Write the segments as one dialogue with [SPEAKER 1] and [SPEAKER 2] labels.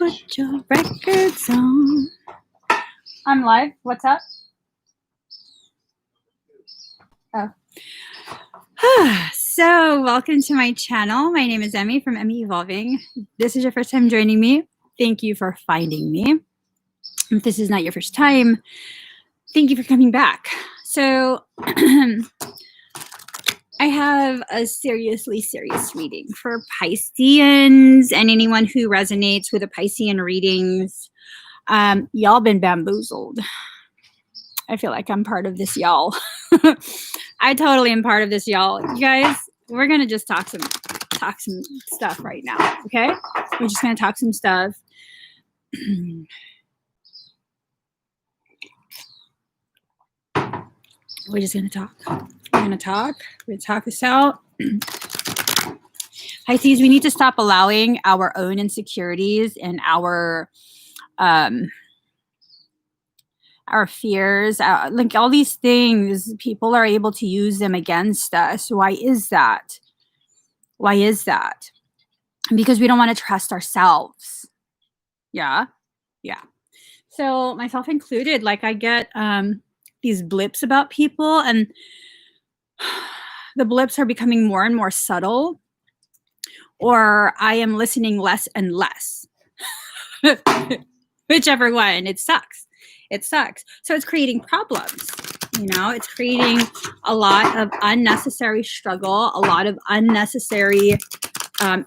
[SPEAKER 1] Put your records on. I'm live. What's up? Oh. So, welcome to my channel. My name is Emmie from Emmie Evolving. If this is your first time joining me, thank you for finding me. If this is not your first time, thank you for coming back. So, I have a seriously serious reading for Pisceans and anyone who resonates with the Piscean readings. Y'all been bamboozled. I feel like I'm part of this, y'all. I totally am part of this, y'all. You guys, we're gonna just talk some stuff right now, okay? We're just gonna talk some stuff. We're just gonna talk. We're gonna talk this out. Pisces, we need to stop allowing our own insecurities and our fears, like all these things, people are able to use them against us. Why is that? Why is that? Because we don't want to trust ourselves. Yeah. So myself included, like I get these blips about people, and the blips are becoming more and more subtle, or I am listening less and less. Whichever one, it sucks. It sucks. So it's creating problems. You know, it's creating a lot of unnecessary struggle, a lot of unnecessary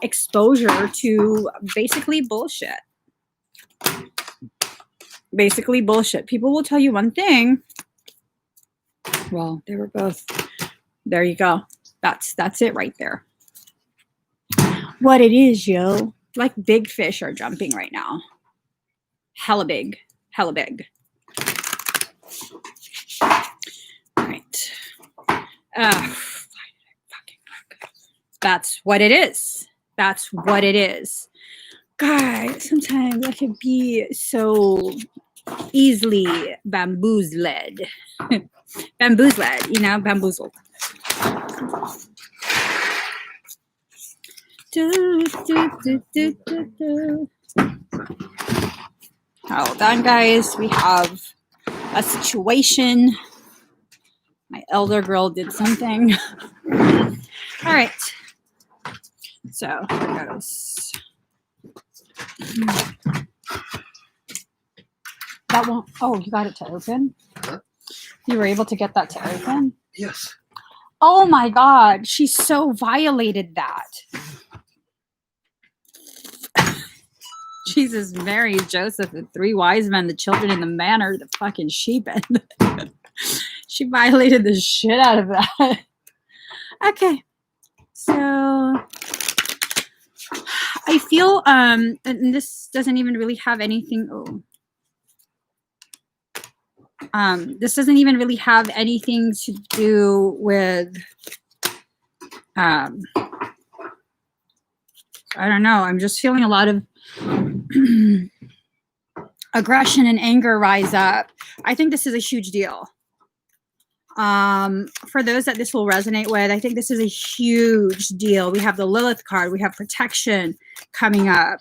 [SPEAKER 1] exposure to basically bullshit. Basically bullshit. People will tell you one thing. Well, they were both. There you go. That's it right there. What it is, yo. Like big fish are jumping right now. Hella big. Hella big. All right. That's what it is. That's what it is. God, sometimes I can be so easily bamboozled. Bamboozled, you know, bamboozled. Hold on, guys. We have a situation. My elder girl did something. All right. So here goes. That won't. Oh, you got it to open?
[SPEAKER 2] Huh?
[SPEAKER 1] You were able to get that to open?
[SPEAKER 2] Yes.
[SPEAKER 1] Oh my God. She so violated that. Jesus, Mary, Joseph, the three wise men, the children in the manor, the fucking sheep. And she violated the shit out of that. Okay. So I feel, and this doesn't even really have anything. This doesn't even really have anything to do with, I don't know. I'm just feeling a lot of aggression and anger rise up. I think this is a huge deal. For those that this will resonate with, I think this is a huge deal. We have the Lilith card. We have protection coming up.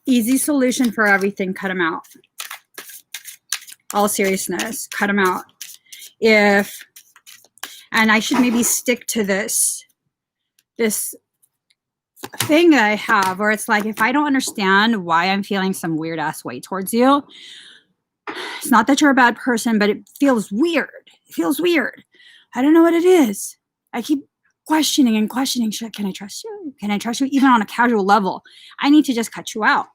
[SPEAKER 1] Easy solution for everything. Cut them out. All seriousness, cut them out. And I should maybe stick to this thing that I have, where it's like, if I don't understand why I'm feeling some weird ass way towards you, it's not that you're a bad person, but it feels weird. It feels weird. I don't know what it is. I keep questioning and questioning. Can I trust you? Can I trust you? Even on a casual level, I need to just cut you out.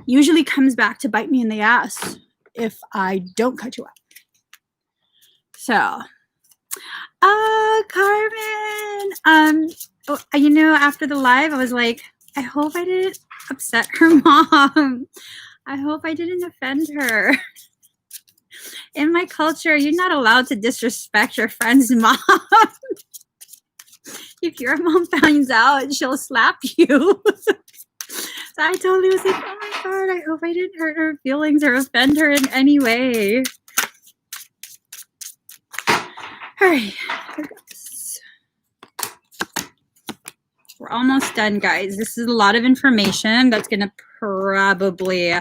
[SPEAKER 1] Usually comes back to bite me in the ass if I don't cut you out. So, Carmen, you know, after the live, I was like, I hope I didn't upset her mom. I hope I didn't offend her. In my culture, you're not allowed to disrespect your friend's mom. If your mom finds out, she'll slap you. So I totally was like, oh my God, I hope I didn't hurt her feelings or offend her in any way. All right. We're almost done, guys. This is a lot of information that's going to probably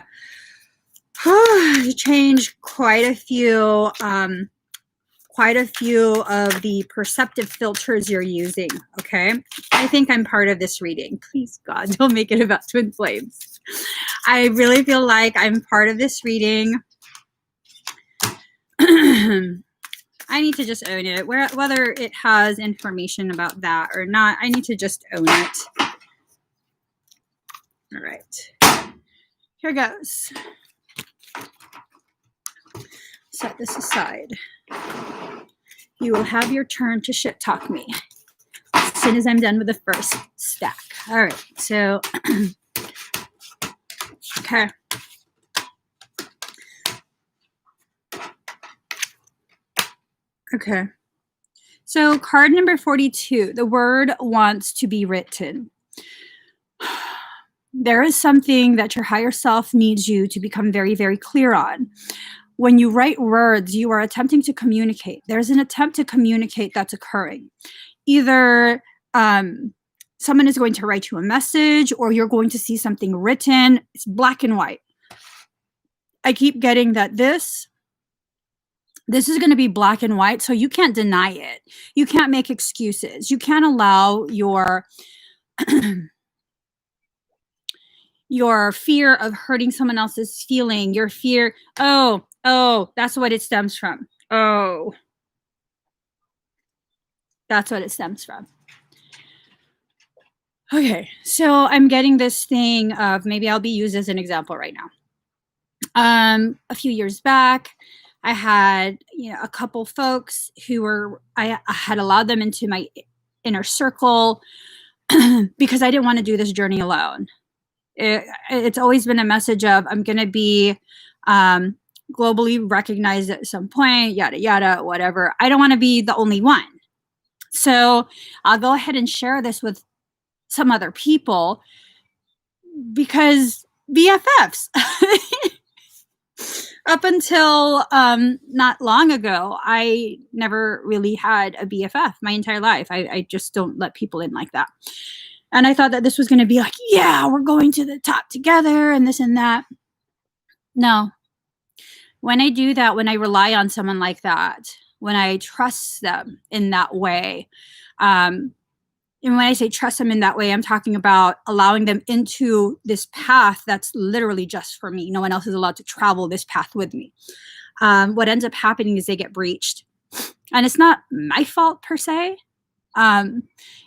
[SPEAKER 1] change quite a few of the perceptive filters you're using. Okay, I think I'm part of this reading. Please, God, don't make it about twin flames. I really feel like I'm part of this reading. I need to just own it. Whether it has information about that or not, I need to just own it. All right. Here goes. Set this aside. You will have your turn to shit talk me as soon as I'm done with the first stack. All right. So, okay. Okay. So card number 42, the word wants to be written. There is something that your higher self needs you to become very, very clear on. When you write words, you are attempting to communicate. There's an attempt to communicate that's occurring. Either someone is going to write you a message or you're going to see something written. It's black and white. I keep getting that this is going to be black and white, so you can't deny it. You can't make excuses. You can't allow your your fear of hurting someone else's feeling, your fear, oh, that's what it stems from. Oh, that's what it stems from. Okay, so I'm getting this thing of, maybe I'll be used as an example right now. A few years back, I had a couple folks who were, I had allowed them into my inner circle because I didn't want to do this journey alone. It's always been a message of, I'm going to be globally recognized at some point, yada, yada, whatever. I don't want to be the only one. So I'll go ahead and share this with some other people because BFFs. Up until not long ago, I never really had a BFF my entire life. I just don't let people in like that. And I thought that this was going to be like, yeah, we're going to the top together and this and that. No. When I do that, when I rely on someone like that, when I trust them in that way, and when I say trust them in that way, I'm talking about allowing them into this path that's literally just for me. No one else is allowed to travel this path with me. What ends up happening is they get breached. And it's not my fault per se.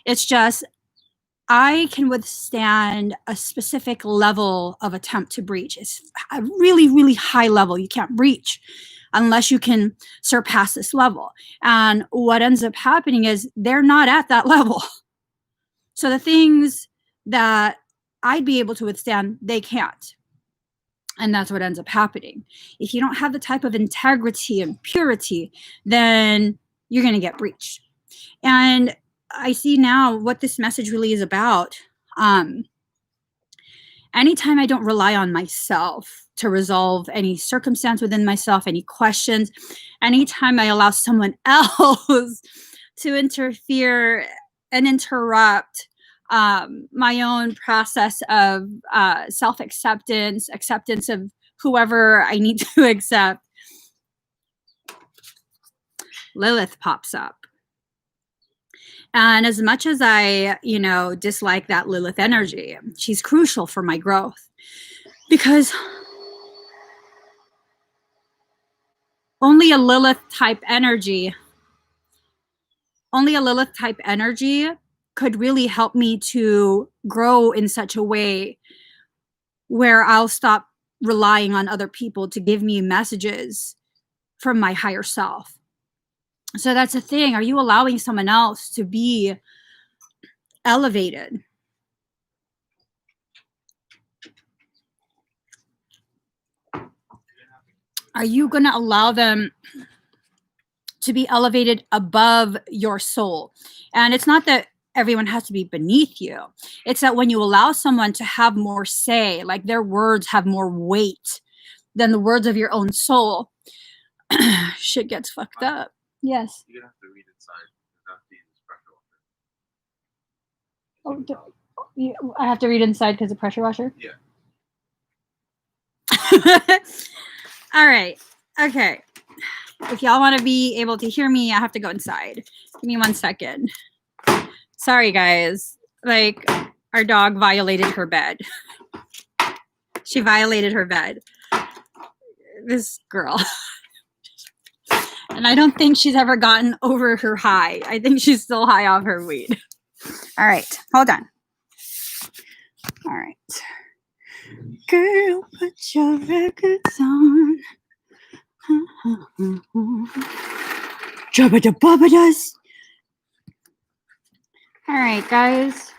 [SPEAKER 1] It's just I can withstand a specific level of attempt to breach. It's a really, really high level. You can't breach unless you can surpass this level. And what ends up happening is they're not at that level. So the things that I'd be able to withstand, they can't. And that's what ends up happening. If you don't have the type of integrity and purity, then you're going to get breached. And I see now what this message really is about. Anytime I don't rely on myself to resolve any circumstance within myself, any questions, anytime I allow someone else to interfere and interrupt my own process of self-acceptance, acceptance of whoever I need to accept, Lilith pops up. And as much as I, dislike that Lilith energy, she's crucial for my growth because only a Lilith type energy could really help me to grow in such a way where I'll stop relying on other people to give me messages from my higher self. So that's the thing. Are you allowing someone else to be elevated? Are you going to allow them to be elevated above your soul? And it's not that everyone has to be beneath you. It's that when you allow someone to have more say, like their words have more weight than the words of your own soul, shit gets fucked up. Yes.
[SPEAKER 2] You're gonna have to read inside. Not to use pressure washer.
[SPEAKER 1] I have to read inside because of pressure washer?
[SPEAKER 2] Yeah.
[SPEAKER 1] All right. Okay. If y'all want to be able to hear me, I have to go inside. Give me 1 second. Sorry, guys. Like, our dog violated her bed. She violated her bed. This girl. And I don't think she's ever gotten over her high. I think she's still high off her weed. All right. Hold on. All right. Girl, put your records on. Jabba-da-bubba-does. All right, guys.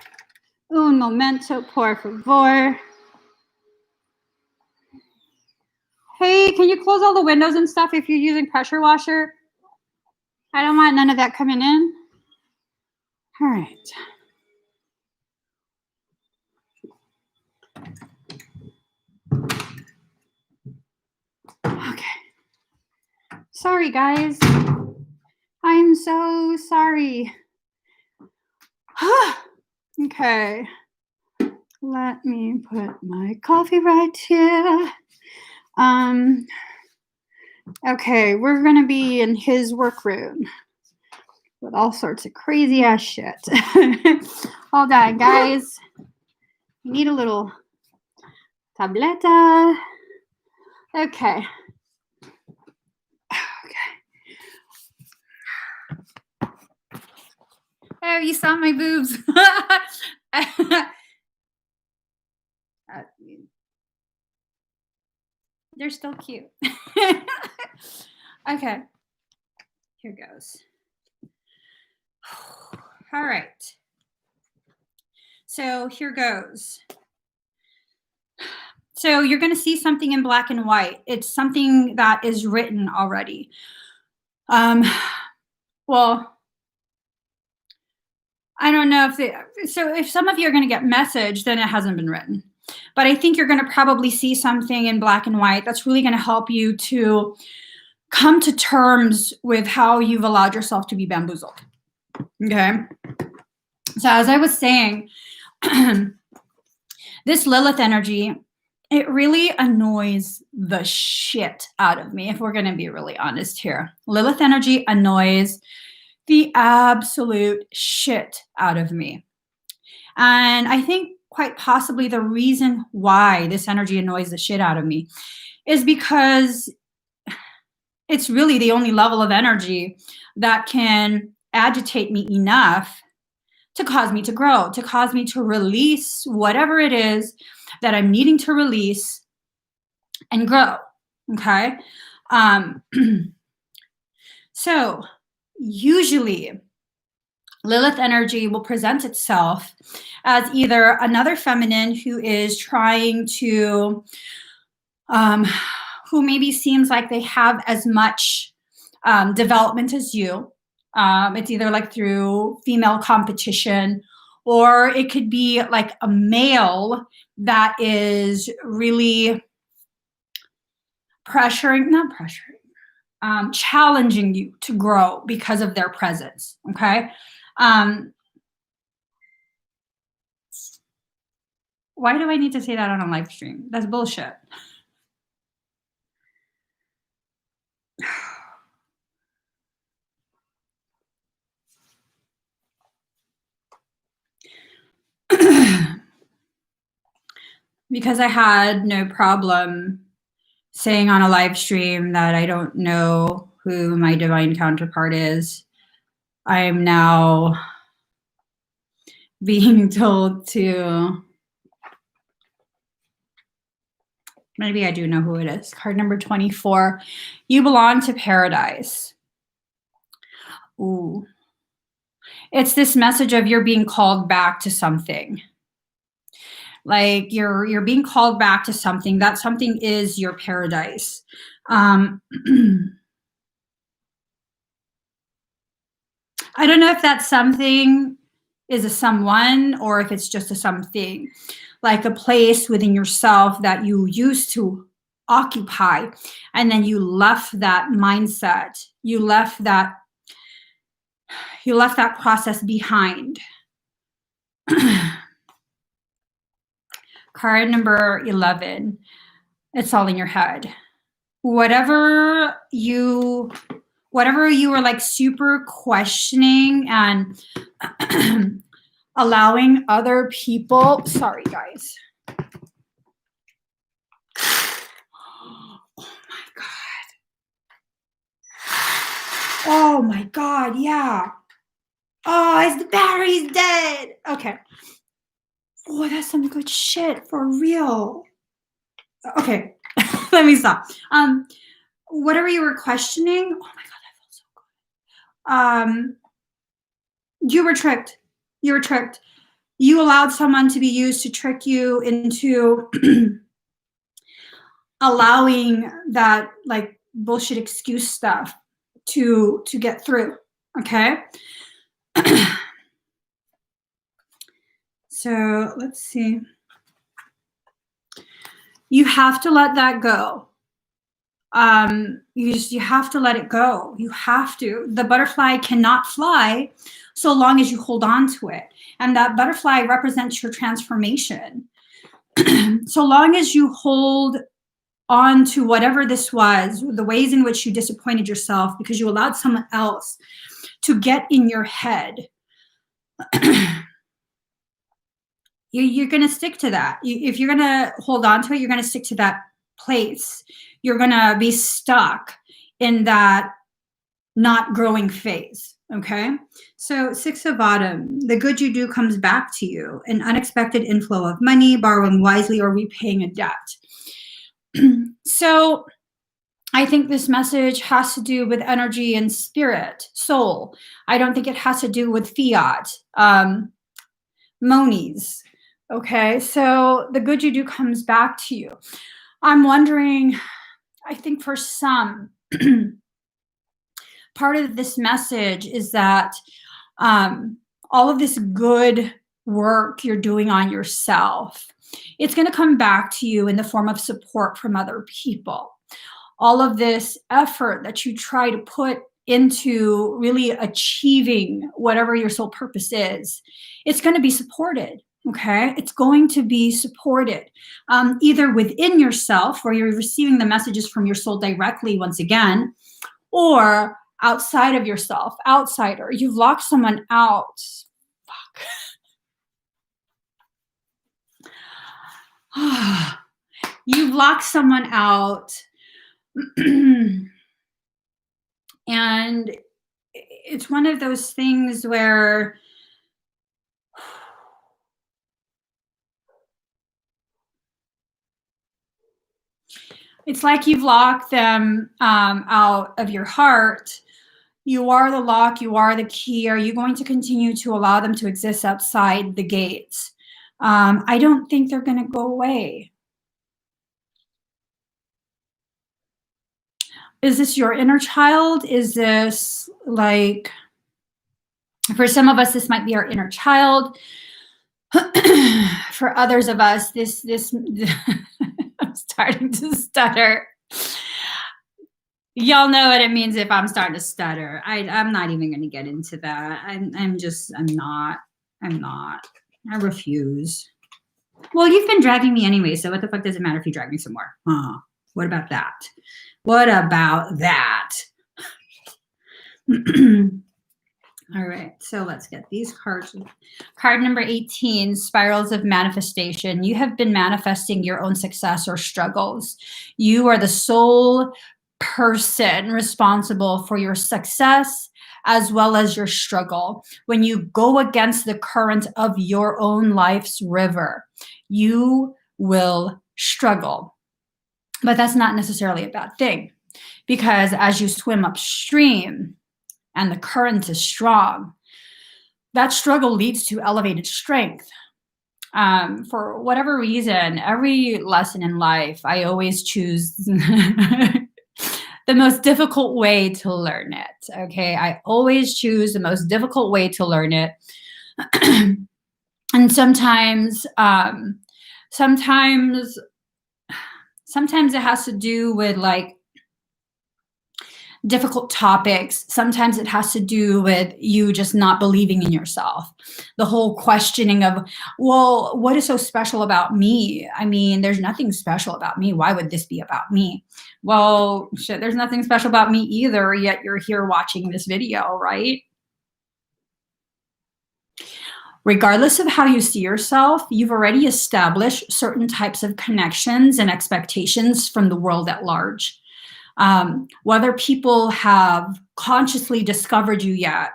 [SPEAKER 1] Un momento, por favor. Hey, can you close all the windows and stuff if you're using pressure washer? I don't want none of that coming in. All right. Okay. Sorry, guys. I'm so sorry. Okay. Let me put my coffee right here. Okay, we're gonna be in his workroom with all sorts of crazy ass shit. Hold on, guys. We need a little tableta. Okay. Oh, you saw my boobs. They're still cute. Okay. Here goes. All right. So here goes. So you're going to see something in black and white. It's something that is written already. Well, I don't know if some of you are going to get message, then it hasn't been written. But I think you're going to probably see something in black and white that's really going to help you to come to terms with how you've allowed yourself to be bamboozled. Okay. So as I was saying, this Lilith energy, it really annoys the shit out of me, if we're going to be really honest here. Lilith energy annoys the absolute shit out of me. And I think quite possibly the reason why this energy annoys the shit out of me is because it's really the only level of energy that can agitate me enough to cause me to grow, to cause me to release whatever it is that I'm needing to release and grow, okay? So usually Lilith energy will present itself as either another feminine who is trying to, who maybe seems like they have as much development as you. It's either like through female competition, or it could be like a male that is really challenging you to grow because of their presence, okay? Why do I need to say that on a live stream? That's bullshit. Because I had no problem saying on a live stream that I don't know who my divine counterpart is. I am now being told to, maybe I do know who it is. Card number 24, you belong to paradise. Ooh. It's this message of you're being called back to something. Like you're being called back to something. That something is your paradise. I don't know if that something is a someone or if it's just a something, like a place within yourself that you used to occupy, and then you left that mindset. You left that You left that process behind. Card number 11. It's all in your head. Whatever you were like super questioning and allowing other people, sorry guys. Oh my God, yeah. Oh, the battery's dead. Okay. Oh, that's some good shit for real. Okay, let me stop. Whatever you were questioning, oh my God, that felt so good. You were tricked. You were tricked. You allowed someone to be used to trick you into allowing that like bullshit excuse stuff to get through. Okay. So let's see. You have to let that go. You have to let it go. You have to. The butterfly cannot fly so long as you hold on to it. And that butterfly represents your transformation. So long as you hold on to whatever this was, the ways in which you disappointed yourself because you allowed someone else to get in your head, you're going to stick to that. If you're going to hold on to it, you're going to stick to that place. You're going to be stuck in that not growing phase. Okay. So 6 of Autumn, the good you do comes back to you, an unexpected inflow of money, borrowing wisely, or repaying a debt. So I think this message has to do with energy and spirit, soul. I don't think it has to do with fiat, monies. Okay, so the good you do comes back to you. I'm wondering, I think for some, part of this message is that all of this good work you're doing on yourself, it's going to come back to you in the form of support from other people. All of this effort that you try to put into really achieving whatever your soul purpose is, it's going to be supported. Okay, it's going to be supported either within yourself, where you're receiving the messages from your soul directly once again, or outside of yourself, outsider. You've locked someone out. Fuck. You've locked someone out. And it's one of those things where it's like you've locked them out of your heart. You are the lock, you are the key. Are you going to continue to allow them to exist outside the gates? I don't think they're going to go away. Is this your inner child? Is this like, for some of us, this might be our inner child. For others of us, this I'm starting to stutter. Y'all know what it means if I'm starting to stutter. I'm not even going to get into that. I'm not. I refuse. Well, you've been dragging me anyway, so what the fuck does it matter if you drag me some more? What about that? What about that? All right, so let's get these cards. Card number 18, Spirals of Manifestation. You have been manifesting your own success or struggles. You are the sole person responsible for your success as well as your struggle. When you go against the current of your own life's river, you will struggle. But that's not necessarily a bad thing, because as you swim upstream and the current is strong, that struggle leads to elevated strength. For whatever reason, every lesson in life, I always choose the most difficult way to learn it. Okay, I always choose the most difficult way to learn it. And sometimes it has to do with like difficult topics. Sometimes it has to do with you just not believing in yourself. The whole questioning of, well, what is so special about me? I mean, there's nothing special about me. Why would this be about me? Well, shit, there's nothing special about me either, yet you're here watching this video, right? Regardless of how you see yourself, you've already established certain types of connections and expectations from the world at large. Whether people have consciously discovered you yet,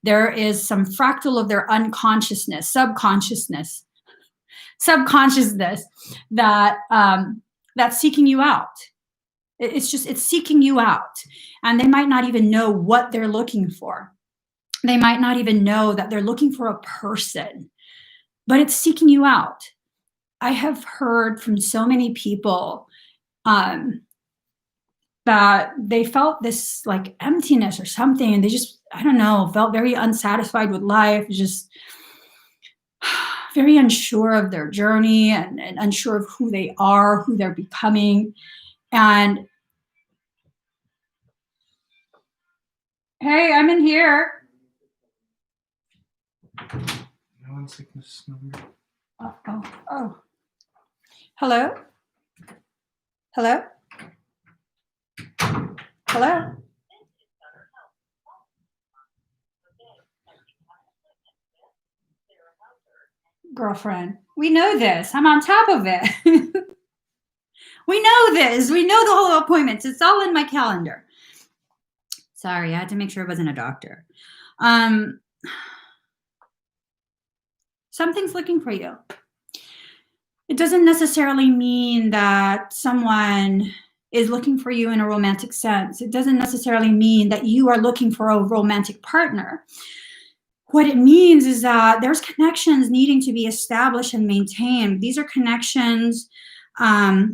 [SPEAKER 1] there is some fractal of their unconsciousness, subconsciousness that that's seeking you out. It's seeking you out, and they might not even know what they're looking for. They might not even know that they're looking for a person, but it's seeking you out. I have heard from so many people that they felt this like emptiness or something, and they just, I don't know, felt very unsatisfied with life, just very unsure of their journey and unsure of who they are, who they're becoming. And hey, I'm in here.
[SPEAKER 2] No one sickness number.
[SPEAKER 1] Oh. Hello? Hello? Hello? Girlfriend, we know this. I'm on top of it. We know this. We know the whole appointments. It's all in my calendar. Sorry, I had to make sure it wasn't a doctor. Something's looking for you. It doesn't necessarily mean that someone is looking for you in a romantic sense. It doesn't necessarily mean that you are looking for a romantic partner. What it means is that there's connections needing to be established and maintained. These are connections that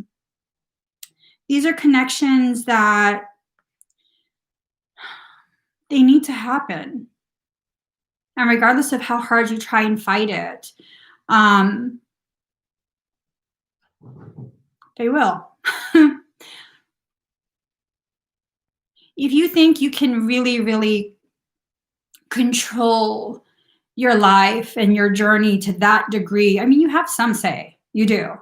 [SPEAKER 1] they need to happen. And regardless of how hard you try and fight it, they will. If you think you can really, really control your life and your journey to that degree, I mean, you have some say, you do.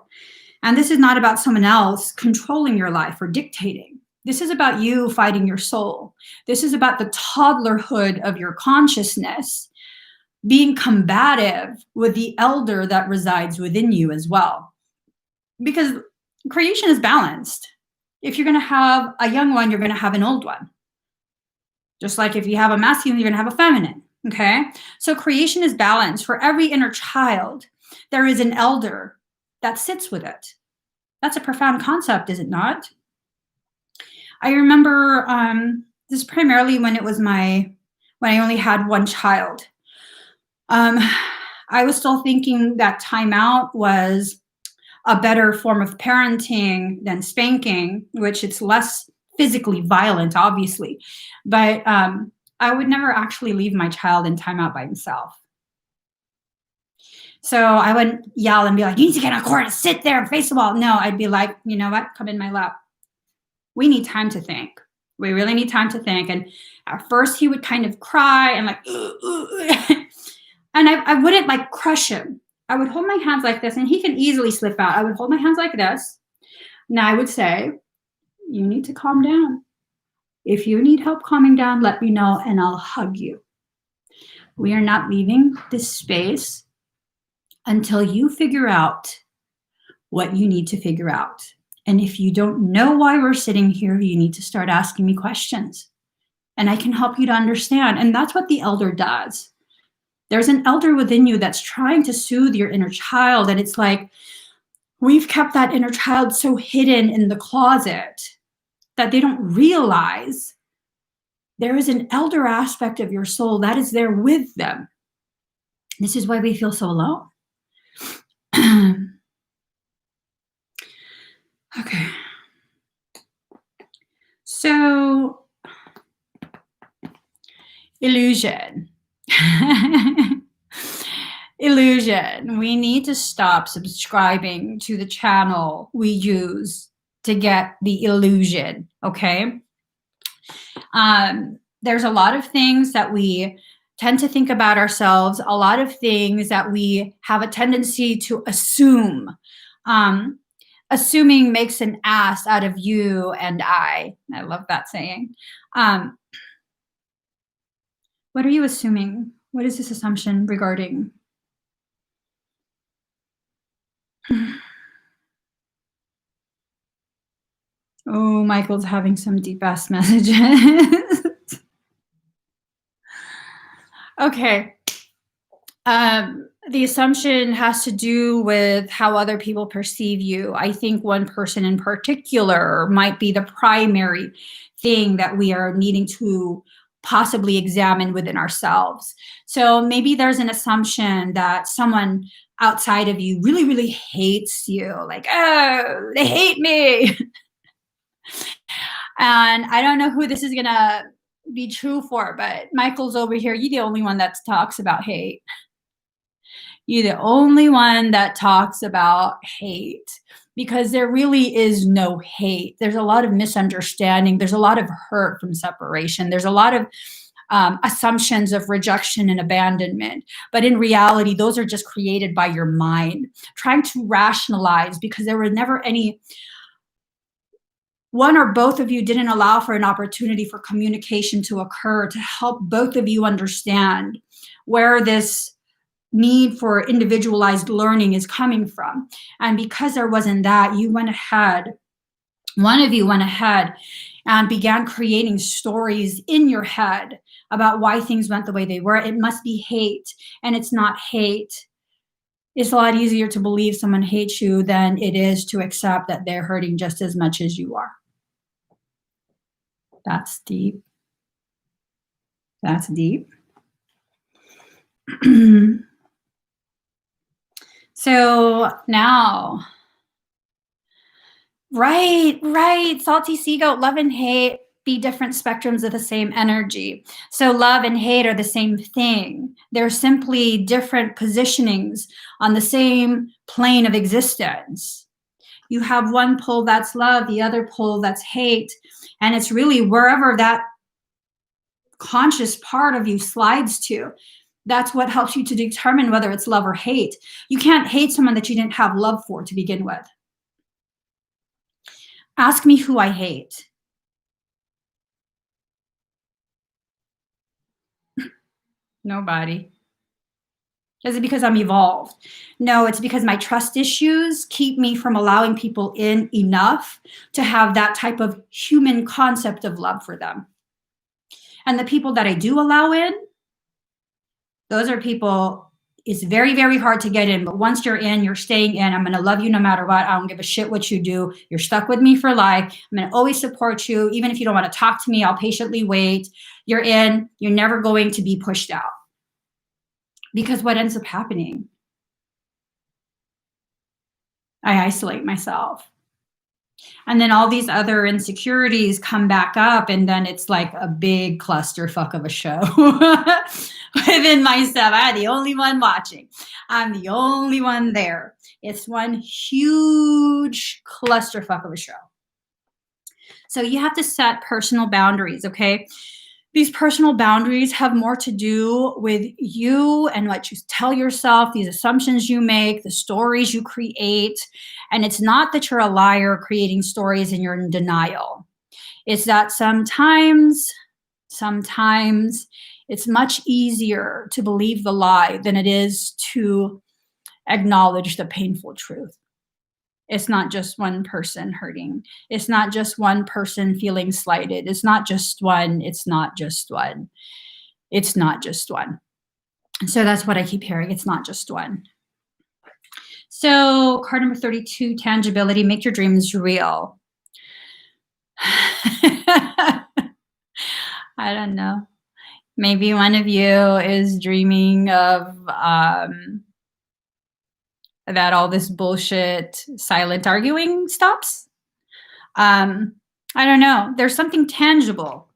[SPEAKER 1] And this is not about someone else controlling your life or dictating. This is about you fighting your soul. This is about the toddlerhood of your consciousness being combative with the elder that resides within you as well. Because creation is balanced. If you're going to have a young one, you're going to have an old one. Just like if you have a masculine, you're going to have a feminine. Okay? So creation is balanced. For every inner child, there is an elder that sits with it. That's a profound concept, is it not? I remember this is primarily when I only had one child. I was still thinking that time out was a better form of parenting than spanking, which it's less physically violent, obviously. But I would never actually leave my child in timeout by himself. So I wouldn't yell and be like, you need to get on court and sit there and face the wall. No, I'd be like, you know what? Come in my lap. We need time to think. We really need time to think. And at first he would kind of cry and like, and I wouldn't like crush him. I would hold my hands like this, and he can easily slip out. I would hold my hands like this. Now I would say, you need to calm down. If you need help calming down, let me know and I'll hug you. We are not leaving this space until you figure out what you need to figure out. And if you don't know why we're sitting here, you need to start asking me questions. And I can help you to understand. And that's what the elder does. There's an elder within you that's trying to soothe your inner child. And it's like, we've kept that inner child so hidden in the closet that they don't realize there is an elder aspect of your soul that is there with them. This is why we feel so alone. Okay. So, illusion. Illusion. We need to stop subscribing to the channel we use to get the illusion, okay? There's a lot of things that we tend to think about ourselves, a lot of things that we have a tendency to assume. Assuming makes an ass out of you and I. I love that saying. What are you assuming? What is this assumption regarding? Oh, Michael's having some deep ass messages. Okay. The assumption has to do with how other people perceive you. I think one person in particular might be the primary thing that we are needing to possibly examine within ourselves. So maybe there's an assumption that someone outside of you really, really hates you. Like, oh, they hate me. And I don't know who this is going to be true for, but Michael's over here. You're the only one that talks about hate. You're the only one that talks about hate, because there really is no hate. There's a lot of misunderstanding. There's a lot of hurt from separation. There's a lot of assumptions of rejection and abandonment. But in reality, those are just created by your mind, trying to rationalize, because there were never any, one or both of you didn't allow for an opportunity for communication to occur to help both of you understand where this need for individualized learning is coming from. And because there wasn't that, you went ahead, one of you went ahead and began creating stories in your head about why things went the way they were. It must be hate, and it's not hate. It's a lot easier to believe someone hates you than it is to accept that they're hurting just as much as you are. That's deep. That's deep. So now, right. Salty sea goat, love and hate be different spectrums of the same energy. So love and hate are the same thing. They're simply different positionings on the same plane of existence. You have one pole that's love, the other pole that's hate. And it's really wherever that conscious part of you slides to, that's what helps you to determine whether it's love or hate. You can't hate someone that you didn't have love for to begin with. Ask me who I hate. Nobody. Is it because I'm evolved? No, it's because my trust issues keep me from allowing people in enough to have that type of human concept of love for them. And the people that I do allow in, those are people, it's very, very hard to get in. But once you're in, you're staying in. I'm going to love you no matter what. I don't give a shit what you do. You're stuck with me for life. I'm going to always support you. Even if you don't want to talk to me, I'll patiently wait. You're in. You're never going to be pushed out. Because what ends up happening? I isolate myself. And then all these other insecurities come back up, and then it's like a big clusterfuck of a show within myself. I'm the only one watching. I'm the only one there. It's one huge clusterfuck of a show. So you have to set personal boundaries, okay? These personal boundaries have more to do with you and what you tell yourself, these assumptions you make, the stories you create. And it's not that you're a liar creating stories and you're in denial. It's that sometimes it's much easier to believe the lie than it is to acknowledge the painful truth. It's not just one person hurting. It's not just one person feeling slighted. It's not just one. It's not just one. It's not just one. So that's what I keep hearing. It's not just one. So card number 32, tangibility, make your dreams real. I don't know. Maybe one of you is dreaming of that all this bullshit silent arguing stops. I don't know. There's something tangible.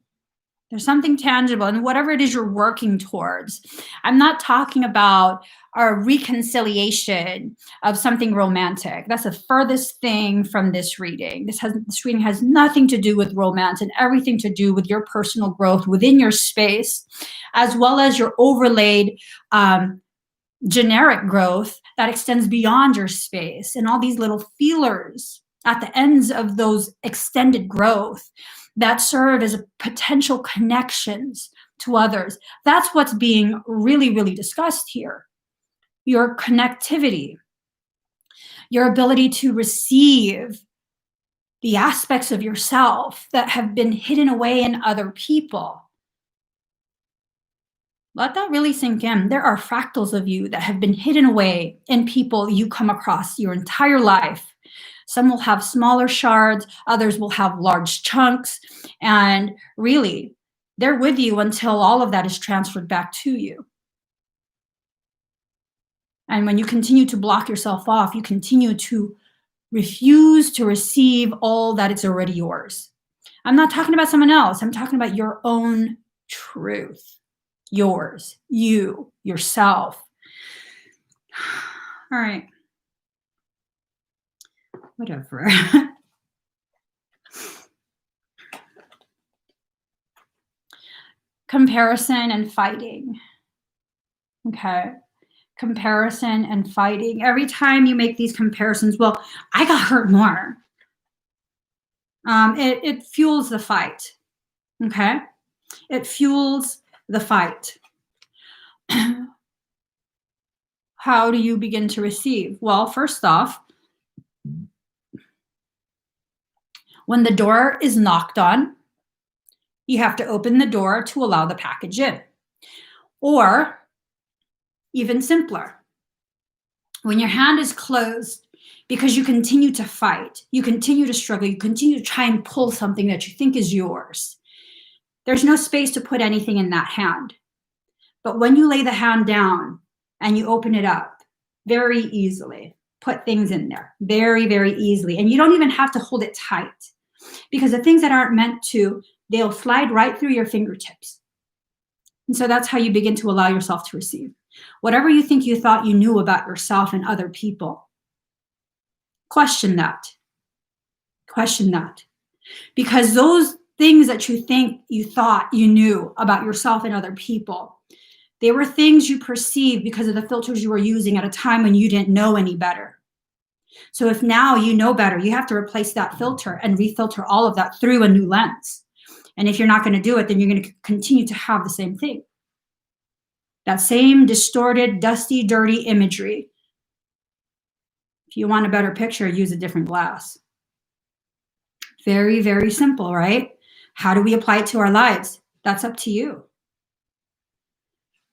[SPEAKER 1] There's something tangible, and whatever it is you're working towards. I'm not talking about a reconciliation of something romantic. That's the furthest thing from this reading. This reading has nothing to do with romance and everything to do with your personal growth within your space, as well as your overlaid generic growth that extends beyond your space, and all these little feelers at the ends of those extended growth that serve as potential connections to others. That's what's being really, really discussed here. Your connectivity, your ability to receive the aspects of yourself that have been hidden away in other people. Let that really sink in. There are fractals of you that have been hidden away in people you come across your entire life. Some will have smaller shards, others will have large chunks, and really, they're with you until all of that is transferred back to you. And when you continue to block yourself off, you continue to refuse to receive all that it's already yours. I'm not talking about someone else. I'm talking about your own truth. Yours, you, yourself. All right. Whatever. Comparison and fighting. Okay. Comparison and fighting. Every time you make these comparisons, well, I got hurt more. It fuels the fight. Okay. It fuels the fight. How do you begin to receive? Well, first off, when the door is knocked on, you have to open the door to allow the package in. Or even simpler, when your hand is closed because you continue to fight, you continue to struggle, you continue to try and pull something that you think is yours, there's no space to put anything in that hand. But when you lay the hand down and you open it up, very easily put things in there, very, very easily. And you don't even have to hold it tight, because the things that aren't meant to, they'll slide right through your fingertips. And so that's how you begin to allow yourself to receive. Whatever you think you thought you knew about yourself and other people, question that. Question that. Because those things that you think you thought you knew about yourself and other people, they were things you perceived because of the filters you were using at a time when you didn't know any better. So if now you know better, you have to replace that filter and refilter all of that through a new lens. And if you're not going to do it, then you're going to continue to have the same thing. That same distorted, dusty, dirty imagery. If you want a better picture, use a different glass. Very, very simple, right? How do we apply it to our lives? That's up to you.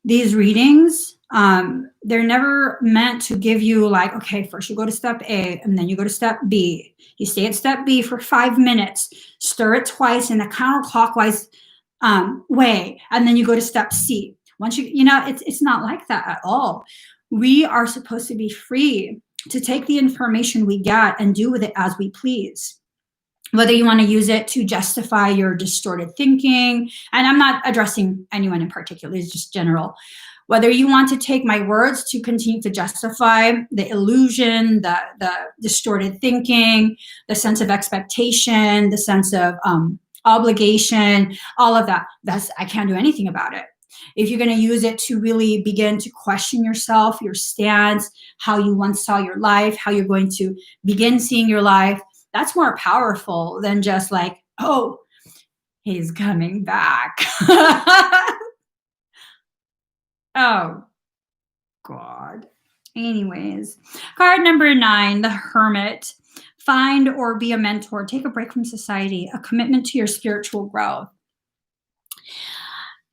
[SPEAKER 1] These readings, they're never meant to give you like, okay, first you go to step A and then you go to step B. You stay at step B for 5 minutes, stir it twice in a counterclockwise way, and then you go to step C. Once it's not like that at all. We are supposed to be free to take the information we get and do with it as we please. Whether you want to use it to justify your distorted thinking, and I'm not addressing anyone in particular, it's just general. Whether you want to take my words to continue to justify the illusion, the distorted thinking, the sense of expectation, the sense of obligation, all of that, I can't do anything about it. If you're going to use it to really begin to question yourself, your stance, how you once saw your life, how you're going to begin seeing your life, that's more powerful than just like, oh, he's coming back. Oh, God. Anyways, card number 9, the Hermit. Find or be a mentor. Take a break from society. A commitment to your spiritual growth.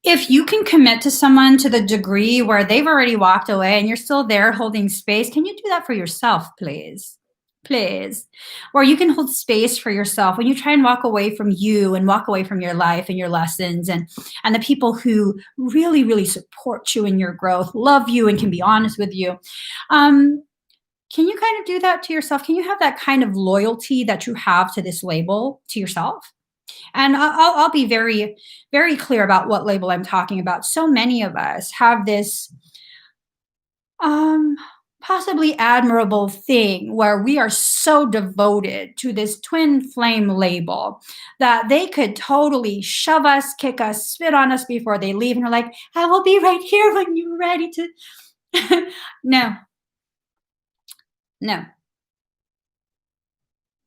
[SPEAKER 1] If you can commit to someone to the degree where they've already walked away and you're still there holding space, can you do that for yourself, please? Please. Or you can hold space for yourself when you try and walk away from you and walk away from your life and your lessons and the people who really, really support you in your growth, love you and can be honest with you. Can you kind of do that to yourself? Can you have that kind of loyalty that you have to this label to yourself? And I'll be very, very clear about what label I'm talking about. So many of us have this um, possibly admirable thing where we are so devoted to this twin flame label that they could totally shove us, kick us, spit on us before they leave. And we're like, I will be right here when you're ready to. No, no,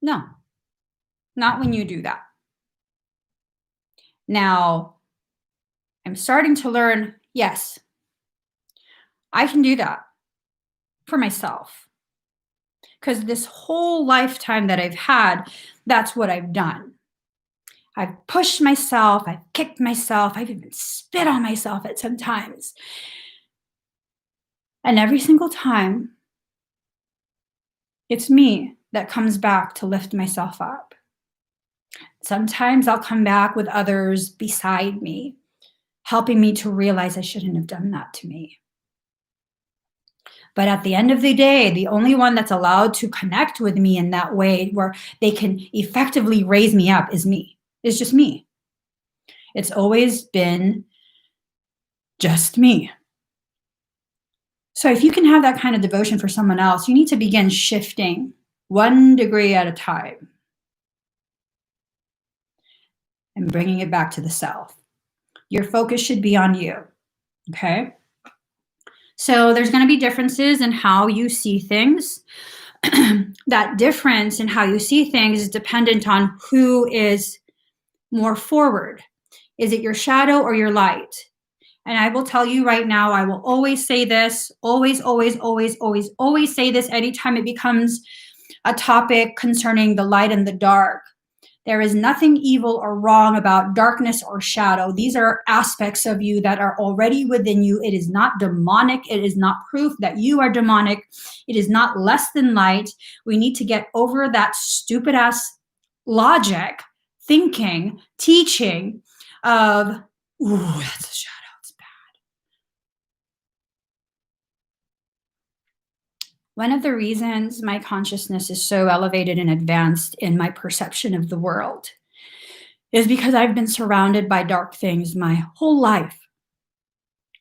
[SPEAKER 1] no, not when you do that. Now, I'm starting to learn, yes, I can do that for myself. Because this whole lifetime that I've had, that's what I've done. I've pushed myself, I've kicked myself, I've even spit on myself at some times. And every single time, it's me that comes back to lift myself up. Sometimes I'll come back with others beside me, helping me to realize I shouldn't have done that to me. But at the end of the day, the only one that's allowed to connect with me in that way where they can effectively raise me up is me. It's just me. It's always been just me. So if you can have that kind of devotion for someone else, you need to begin shifting 1 degree at a time and bringing it back to the self. Your focus should be on you, okay? So there's going to be differences in how you see things. That difference in how you see things is dependent on who is more forward. Is it your shadow or your light? And I will tell you right now, I will always say this, always say this anytime it becomes a topic concerning the light and the dark. There is nothing evil or wrong about darkness or shadow. These are aspects of you that are already within you. It is not demonic. It is not proof that you are demonic. It is not less than light. We need to get over that stupid ass logic, thinking, teaching of, ooh, that's a shadow. One of the reasons my consciousness is so elevated and advanced in my perception of the world is because I've been surrounded by dark things my whole life.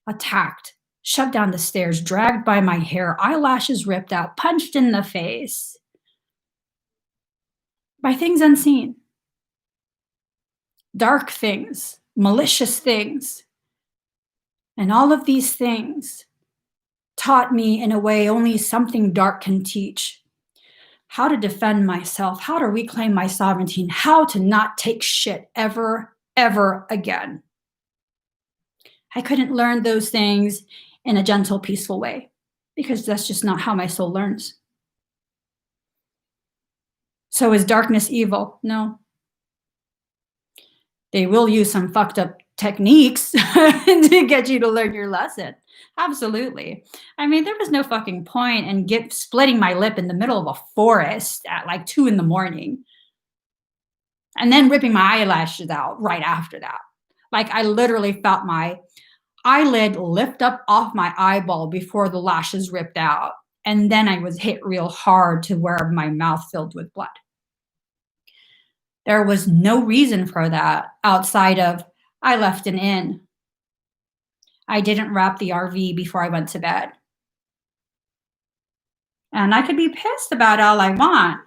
[SPEAKER 1] Attacked, shoved down the stairs, dragged by my hair, eyelashes ripped out, punched in the face by things unseen. Dark things, malicious things. And all of these things taught me in a way only something dark can teach. How to defend myself, how to reclaim my sovereignty, and how to not take shit ever, ever again. I couldn't learn those things in a gentle, peaceful way because that's just not how my soul learns. So is darkness evil? No. They will use some fucked up techniques to get you to learn your lesson. Absolutely. I mean, there was no fucking point in splitting my lip in the middle of a forest at like 2 a.m. and then ripping my eyelashes out right after that. Like I literally felt my eyelid lift up off my eyeball before the lashes ripped out. And then I was hit real hard to where my mouth filled with blood. There was no reason for that outside of I left an inn. I didn't wrap the RV before I went to bed. And I could be pissed about all I want.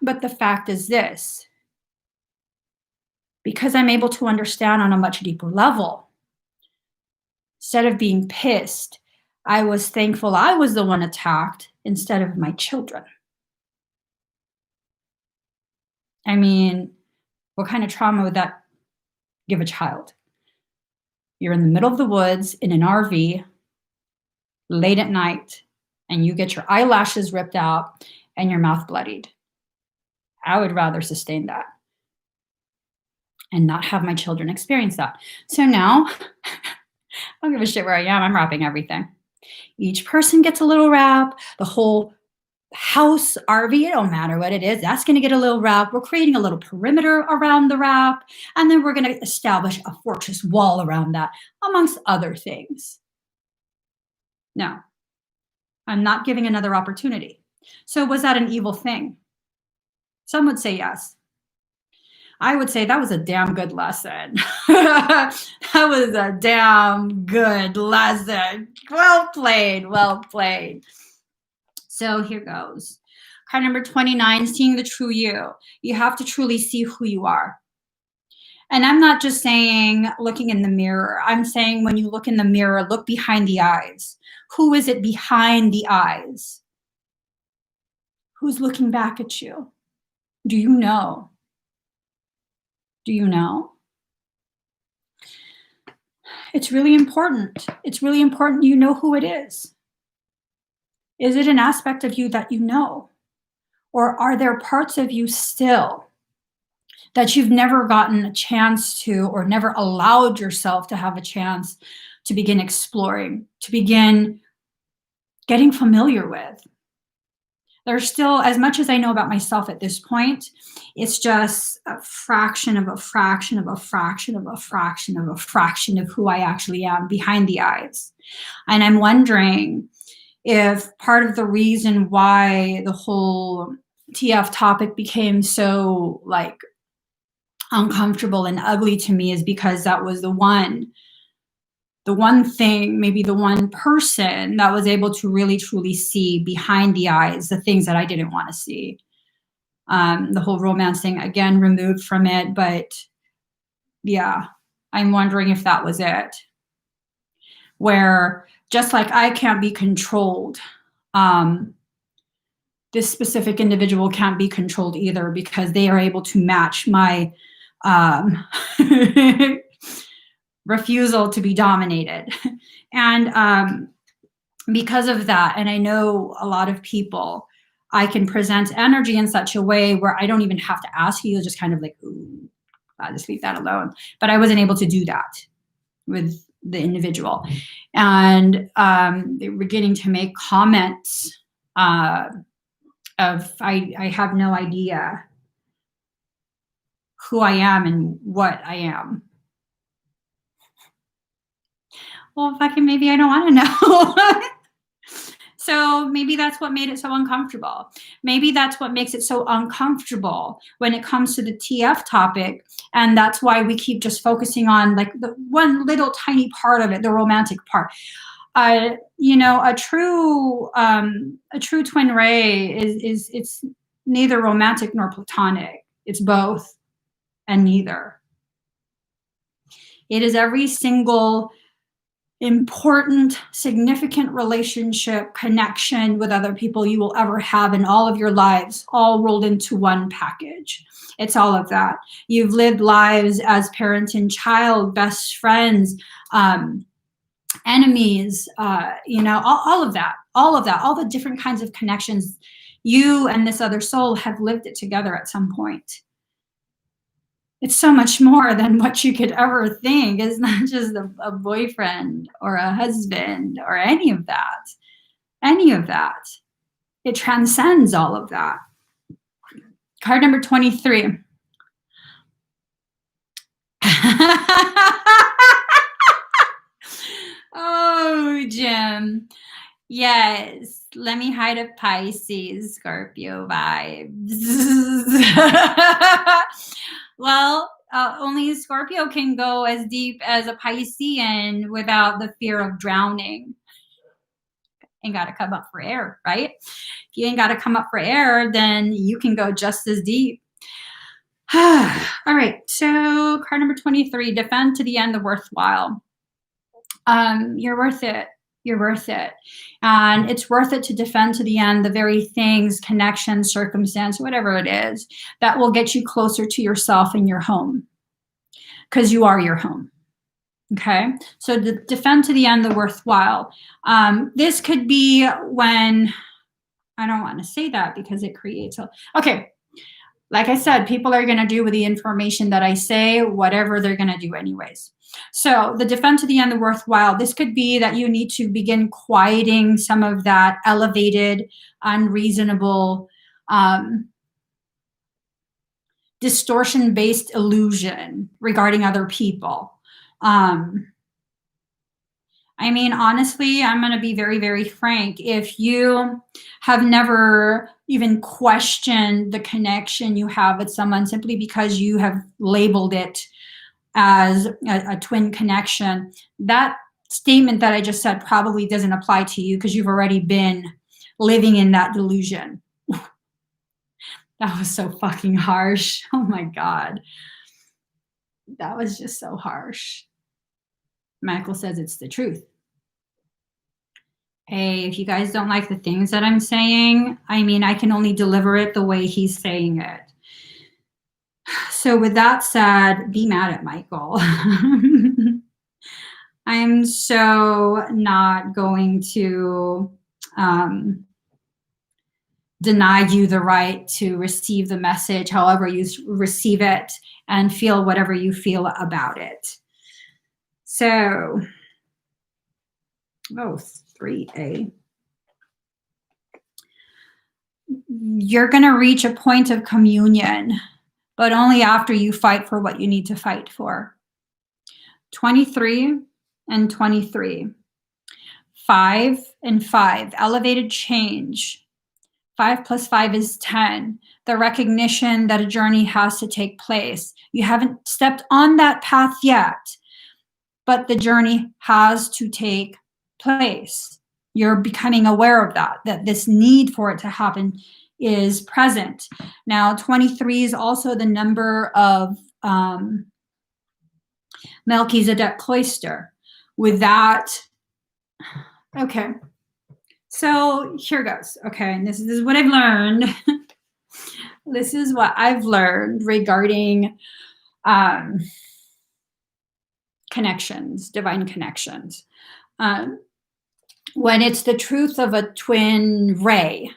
[SPEAKER 1] But the fact is this, because I'm able to understand on a much deeper level, instead of being pissed, I was thankful I was the one attacked instead of my children. I mean, what kind of trauma would that give a child? You're in the middle of the woods in an RV late at night, and you get your eyelashes ripped out and your mouth bloodied. I would rather sustain that and not have my children experience that. So now, I don't give a shit where I am. I'm wrapping everything. Each person gets a little wrap. The whole house, RV, it don't matter what it is. That's going to get a little wrap. We're creating a little perimeter around the wrap. And then we're going to establish a fortress wall around that, amongst other things. No, I'm not giving another opportunity. So was that an evil thing? Some would say yes. I would say that was a damn good lesson. That was a damn good lesson. Well played, well played. So here goes. Card number 29, seeing the true you. You have to truly see who you are. And I'm not just saying looking in the mirror. I'm saying when you look in the mirror, look behind the eyes. Who is it behind the eyes? Who's looking back at you? Do you know? Do you know? It's really important. It's really important you know who it is. Is it an aspect of you that you know? Or are there parts of you still that you've never gotten a chance to, or never allowed yourself to have a chance to begin exploring, to begin getting familiar with? There's still, as much as I know about myself at this point, it's just a fraction of a fraction of a fraction of a fraction of a fraction of who I actually am behind the eyes. And I'm wondering if part of the reason why the whole TF topic became so like uncomfortable and ugly to me is because that was the one thing, maybe the one person that was able to really truly see behind the eyes the things that I didn't want to see. The whole romance thing, again, removed from it, but yeah, I'm wondering if that was it. Where just like I can't be controlled, this specific individual can't be controlled either, because they are able to match my refusal to be dominated. And because of that, and I know a lot of people, I can present energy in such a way where I don't even have to ask you, just kind of like, ooh, I'll just leave that alone. But I wasn't able to do that with the individual. And they were beginning to make comments of, I have no idea who I am and what I am. Well, fucking maybe I don't want to know. So maybe that's what made it so uncomfortable. Maybe that's what makes it so uncomfortable when it comes to the TF topic. And that's why we keep just focusing on like the one little tiny part of it, the romantic part. You know, a true twin ray is it's neither romantic nor platonic. It's both and neither. It is every single important, significant relationship, connection with other people you will ever have in all of your lives, all rolled into one package. It's all of that. You've lived lives as parent and child, best friends, enemies, you know, all of that, all the different kinds of connections. You and this other soul have lived it together at some point. It's so much more than what you could ever think. It's not just a boyfriend or a husband or any of that. Any of that. It transcends all of that. Card number 23. Oh, Jim. Yes. Let me hide a Pisces, Scorpio vibes. Well, only Scorpio can go as deep as a Piscean without the fear of drowning. Ain't got to come up for air, right? If you ain't got to come up for air, then you can go just as deep. All right. So card number 23, defend to the end the worthwhile. You're worth it. You're worth it. And it's worth it to defend to the end the very things, connection, circumstance, whatever it is, that will get you closer to yourself and your home. Because you are your home. Okay? So defend to the end the worthwhile. This could be when, I don't want to say that because it creates a, okay. Like I said, people are going to do with the information that I say, whatever they're going to do anyways. So the defend to the end the worthwhile, this could be that you need to begin quieting some of that elevated, unreasonable, distortion-based illusion regarding other people. I mean, honestly, I'm going to be very, very frank. If you have never, even question the connection you have with someone simply because you have labeled it as a twin connection. That statement that I just said probably doesn't apply to you because you've already been living in that delusion. That was so fucking harsh. Oh my God. That was just so harsh. Michael says it's the truth. Hey, if you guys don't like the things that I'm saying, I mean, I can only deliver it the way he's saying it. So with that said, be mad at Michael. I'm so not going to deny you the right to receive the message however you receive it and feel whatever you feel about it. So, 3A. You're going to reach a point of communion, but only after you fight for what you need to fight for. 23 and 23. 5 and 5. Elevated change. 5 plus 5 is 10. The recognition that a journey has to take place. You haven't stepped on that path yet, but the journey has to take place. You're becoming aware of that this need for it to happen is present. Now, 23 is also the number of Melchizedek cloister. With that, okay. So here goes. Okay, and this is what I've learned. This is what I've learned regarding connections, divine connections. When it's the truth of a twin ray,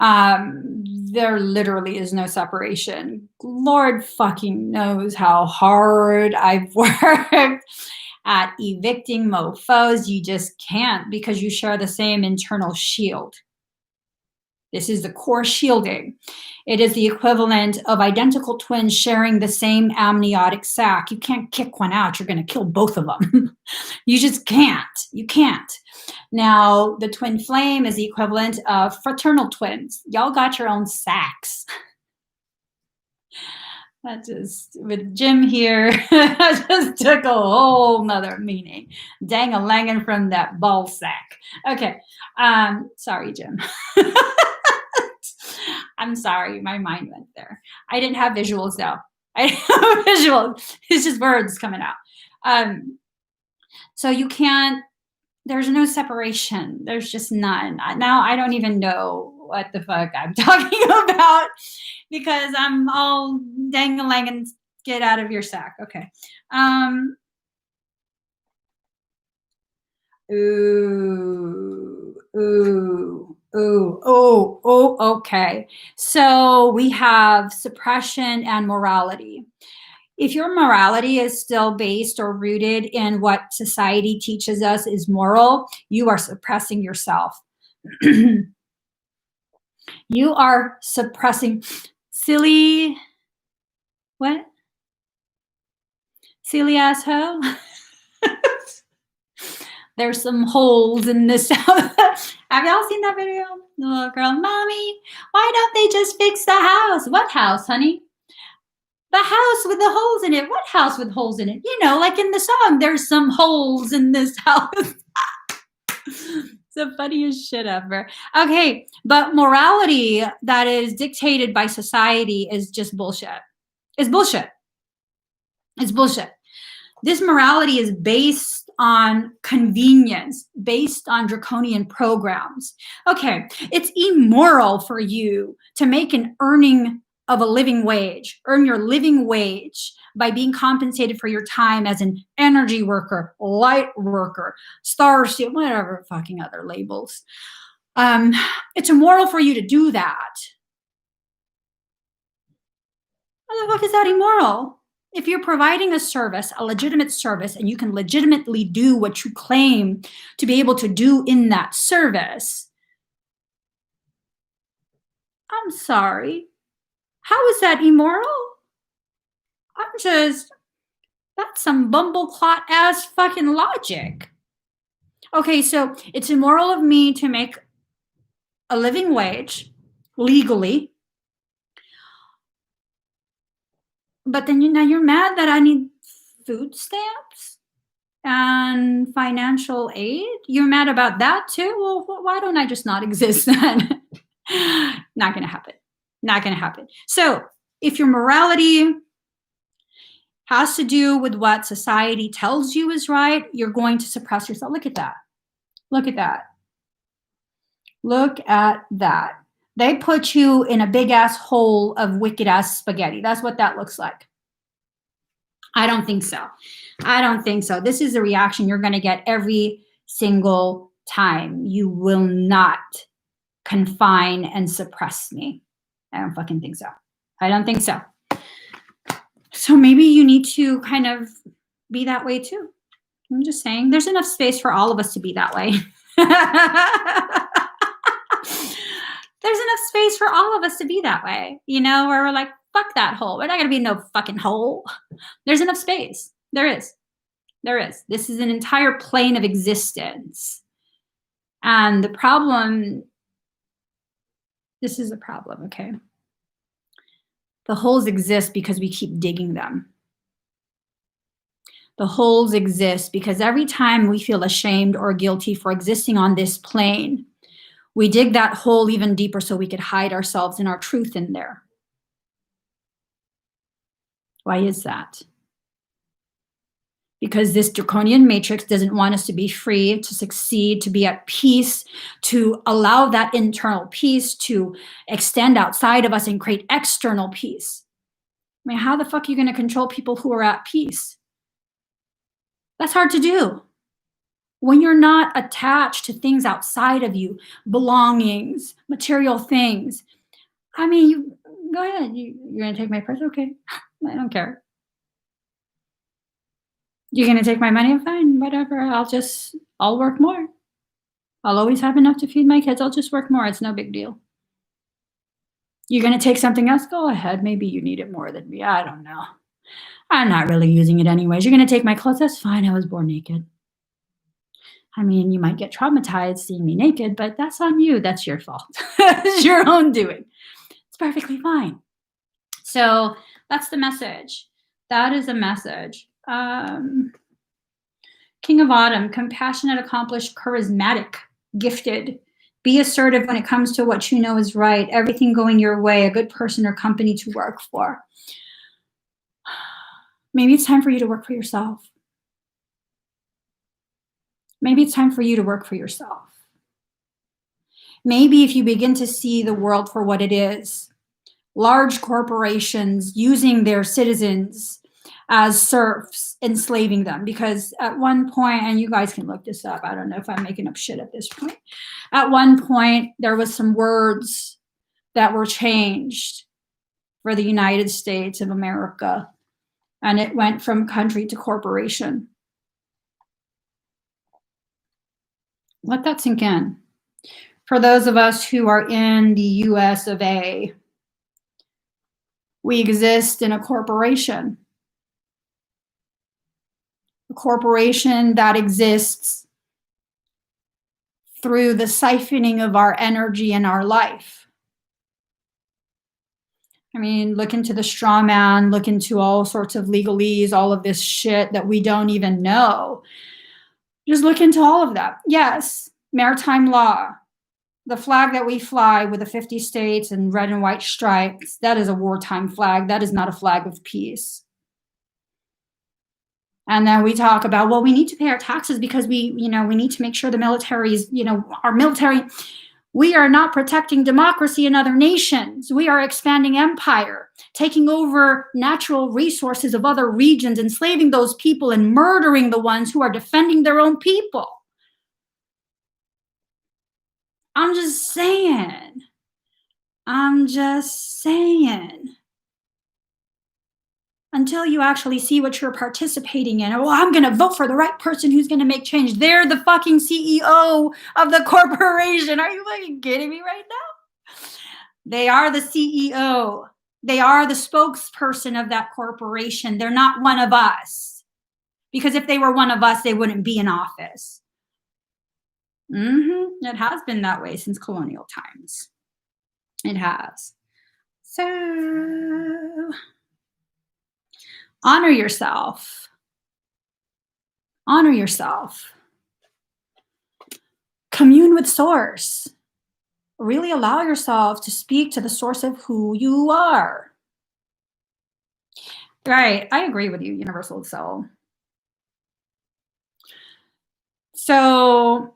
[SPEAKER 1] there literally is no separation. Lord fucking knows how hard I've worked at evicting mofos. You just can't because you share the same internal shield. This is the core shielding. It is the equivalent of identical twins sharing the same amniotic sac. You can't kick one out. You're going to kill both of them. You just can't. You can't. Now, the twin flame is the equivalent of fraternal twins. Y'all got your own sacs. That just, with Jim here, that just took a whole nother meaning. Dang-a-langin' from that ball sack. Okay. Sorry, Jim. I'm sorry, my mind went there. I didn't have visuals though. I didn't have visuals. It's just words coming out. So you can't, there's no separation. There's just none. Now I don't even know what the fuck I'm talking about because I'm all dang-a-lang-and get out of your sack. Okay. Okay. So we have suppression and morality. If your morality is still based or rooted in what society teaches us is moral, you are suppressing yourself. You are suppressing silly, what? Silly asshole. There's some holes in this. Have y'all seen that video? The little girl, Mommy, why don't they just fix the house? What house, honey? The house with the holes in it. What house with holes in it? You know, like in the song, there's some holes in this house. It's the funniest shit ever. Okay, but morality that is dictated by society is just bullshit. It's bullshit. It's bullshit. This morality is based on convenience, based on draconian programs. Okay, it's immoral for you to make an earning of a living wage, earn your living wage by being compensated for your time as an energy worker, light worker, star steel, whatever fucking other labels. It's immoral for you to do that. How the fuck is that immoral? If you're providing a service, a legitimate service, and you can legitimately do what you claim to be able to do in that service, I'm sorry. How is that immoral? That's some bumbleclot ass fucking logic. Okay, so it's immoral of me to make a living wage legally. But then now you're mad that I need food stamps and financial aid. You're mad about that too? Well, why don't I just not exist then? Not going to happen. Not going to happen. So if your morality has to do with what society tells you is right, you're going to suppress yourself. Look at that. Look at that. Look at that. They put you in a big ass hole of wicked ass spaghetti. That's what that looks like. I don't think so. I don't think so. This is a reaction you're going to get every single time. You will not confine and suppress me. I don't fucking think so. I don't think so. So maybe you need to kind of be that way too. I'm just saying there's enough space for all of us to be that way. There's enough space for all of us to be that way, you know, where we're like, fuck that hole. We're not going to be no fucking hole. There's enough space. There is. There is. This is an entire plane of existence. And the problem, this is a problem, okay? The holes exist because we keep digging them. The holes exist because every time we feel ashamed or guilty for existing on this plane, we dig that hole even deeper so we could hide ourselves and our truth in there. Why is that? Because this draconian matrix doesn't want us to be free, to succeed, to be at peace, to allow that internal peace to extend outside of us and create external peace. I mean, how the fuck are you going to control people who are at peace? That's hard to do. When you're not attached to things outside of you, belongings, material things. I mean, you go ahead. You're going to take my purse? Okay. I don't care. You're going to take my money? Fine, whatever. I'll work more. I'll always have enough to feed my kids. I'll just work more. It's no big deal. You're going to take something else? Go ahead. Maybe you need it more than me. I don't know. I'm not really using it anyways. You're going to take my clothes? That's fine. I was born naked. I mean, you might get traumatized seeing me naked, but that's on you. That's your fault. It's your own doing. It's perfectly fine. So that's the message. That is a message. King of Autumn, compassionate, accomplished, charismatic, gifted. Be assertive when it comes to what you know is right. Everything going your way, a good person or company to work for. Maybe it's time for you to work for yourself. Maybe it's time for you to work for yourself. Maybe if you begin to see the world for what it is, large corporations using their citizens as serfs, enslaving them, because at one point, and you guys can look this up, I don't know if I'm making up shit at this point. At one point, there was some words that were changed for the United States of America, and it went from country to corporation. Let that sink in. For those of us who are in the US of A, we exist in a corporation. A corporation that exists through the siphoning of our energy and our life. I mean, look into the straw man, look into all sorts of legalese, all of this shit that we don't even know. Just look into all of that. Yes, maritime law. The flag that we fly with the 50 states and red and white stripes, that is a wartime flag. That is not a flag of peace. And then we talk about, well, we need to pay our taxes because we need to make sure the military is, our military, we are not protecting democracy in other nations. We are expanding empire, taking over natural resources of other regions, enslaving those people and murdering the ones who are defending their own people. I'm just saying. Until you actually see what you're participating in. Well, I'm going to vote for the right person who's going to make change. They're the fucking CEO of the corporation. Are you fucking kidding me right now? They are the CEO. They are the spokesperson of that corporation. They're not one of us. Because if they were one of us, they wouldn't be in office. It has been that way since colonial times. It has. So honor yourself. Honor yourself. Commune with source. Really allow yourself to speak to the source of who you are. Right. I agree with you, Universal Soul. So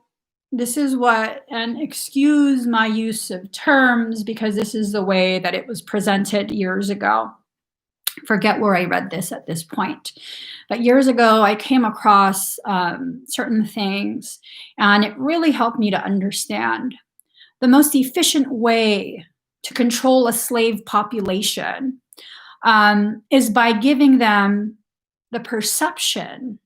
[SPEAKER 1] this is what, and excuse my use of terms because this is the way that it was presented years ago. Forget where I read this at this point. But years ago, I came across certain things, and it really helped me to understand the most efficient way to control a slave population is by giving them the perception,